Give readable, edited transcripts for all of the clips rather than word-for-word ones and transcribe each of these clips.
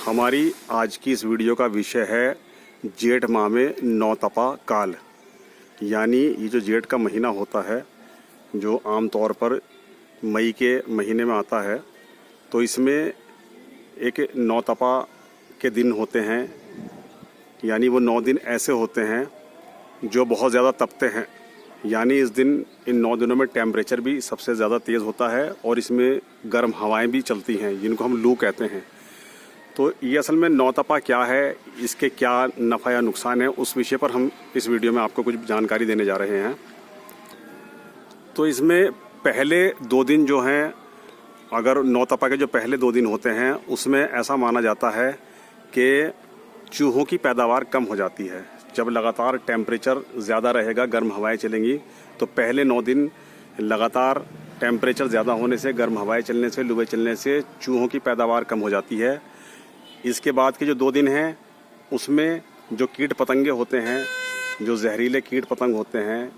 हमारी आज की इस वीडियो का विषय है जेठ माह में नौतपा काल। यानी ये जो जेठ का महीना होता है, जो आमतौर पर मई के महीने में आता है, तो इसमें एक नौतपा के दिन होते हैं। यानी वो 9 दिन ऐसे होते हैं जो बहुत ज़्यादा तपते हैं। यानी इस दिन इन 9 दिनों में टेम्परेचर भी सबसे ज़्यादा तेज़ होता है और इसमें गर्म हवाएं भी चलती हैं, जिनको हम लू कहते हैं। तो ये असल में नौतपा क्या है, इसके क्या नफ़ा या नुकसान है, उस विषय पर हम इस वीडियो में आपको कुछ जानकारी देने जा रहे हैं। तो इसमें पहले 2 दिन जो हैं, अगर नौतपा के जो पहले 2 दिन होते हैं, उसमें ऐसा माना जाता है कि चूहों की पैदावार कम हो जाती है। जब लगातार टेम्परेचर ज़्यादा रहेगा, गर्म हवाएं चलेंगी, तो पहले 9 दिन लगातार टेम्परेचर ज़्यादा होने से, गर्म हवाएं चलने से, लुएं चलने से चूहों की पैदावार कम हो जाती है। इसके बाद के जो 2 दिन हैं, उसमें जो कीट पतंगे होते हैं, जो जहरीले कीट पतंग होते हैं,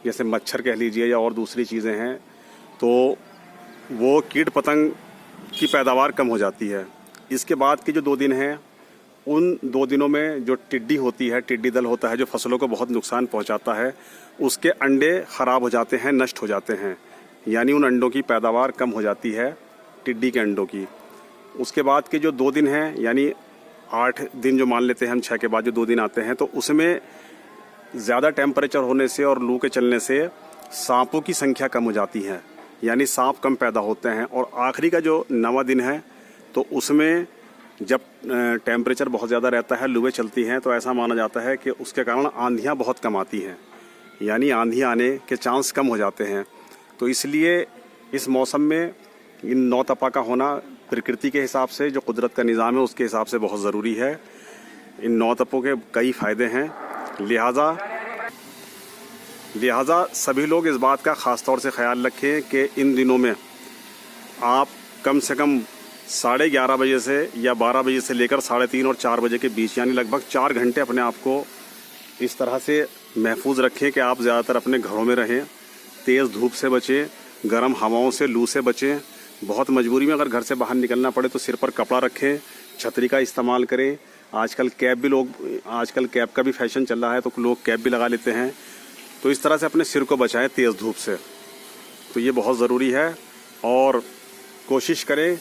जैसे मच्छर कह लीजिए या और दूसरी चीज़ें हैं, तो वो कीट पतंग की पैदावार कम हो जाती है। इसके बाद के जो 2 दिन हैं, उन 2 दिनों में जो टिड्डी होती है, टिड्डी दल होता है, जो फसलों को बहुत नुकसान पहुंचाता है, उसके अंडे ख़राब हो जाते हैं, नष्ट हो जाते हैं। यानी उन अंडों की पैदावार कम हो जाती है, टिड्डी के अंडों की। उसके बाद के जो 2 दिन हैं, यानी 8 दिन जो मान लेते हैं हम, 6 के बाद जो 2 दिन आते हैं, तो उसमें ज़्यादा टेम्परेचर होने से और लू के चलने से सांपों की संख्या कम हो जाती है। यानी सांप कम पैदा होते हैं। और आखिरी का जो 9वां दिन है, तो उसमें जब टेम्परेचर बहुत ज़्यादा रहता है, लुएं चलती हैं, तो ऐसा माना जाता है कि उसके कारण आंधियाँ बहुत कम आती हैं। यानी आंधी आने के चांस कम हो जाते हैं। तो इसलिए इस मौसम में इन नौतपा का होना प्रकृति के हिसाब से, जो कुदरत का निज़ाम है, उसके हिसाब से बहुत ज़रूरी है। इन नौतपों के कई फ़ायदे हैं। लिहाजा सभी लोग इस बात का ख़ास तौर से ख्याल रखें कि इन दिनों में आप कम से कम 11:30 बजे से या 12 बजे से लेकर 3:30 और 4 बजे के बीच, यानी लगभग 4 घंटे अपने आप को इस तरह से महफूज रखें कि आप ज़्यादातर अपने घरों में रहें, तेज़ धूप से बचें, गर्म हवाओं से, लू से बचें। बहुत मजबूरी में अगर घर से बाहर निकलना पड़े तो सिर पर कपड़ा रखें, छतरी का इस्तेमाल करें। आजकल कैप का भी फैशन चल रहा है, तो लोग कैप भी लगा लेते हैं। तो इस तरह से अपने सिर को बचाएं तेज़ धूप से। तो ये बहुत ज़रूरी है। और कोशिश करें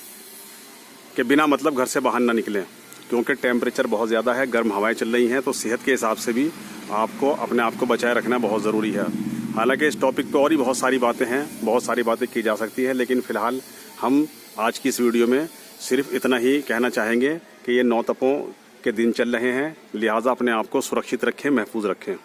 कि बिना मतलब घर से बाहर ना निकलें, क्योंकि टेम्परेचर बहुत ज़्यादा है, गर्म हवाएं चल रही हैं। तो सेहत के हिसाब से भी आपको अपने आप को बचाए रखना बहुत ज़रूरी है। हालांकि इस टॉपिक पर और ही बहुत सारी बातें हैं, बहुत सारी बातें की जा सकती हैं, लेकिन फ़िलहाल हम आज की इस वीडियो में सिर्फ इतना ही कहना चाहेंगे कि ये नौतपों के दिन चल रहे हैं। लिहाजा अपने आप को सुरक्षित रखें, महफूज रखें।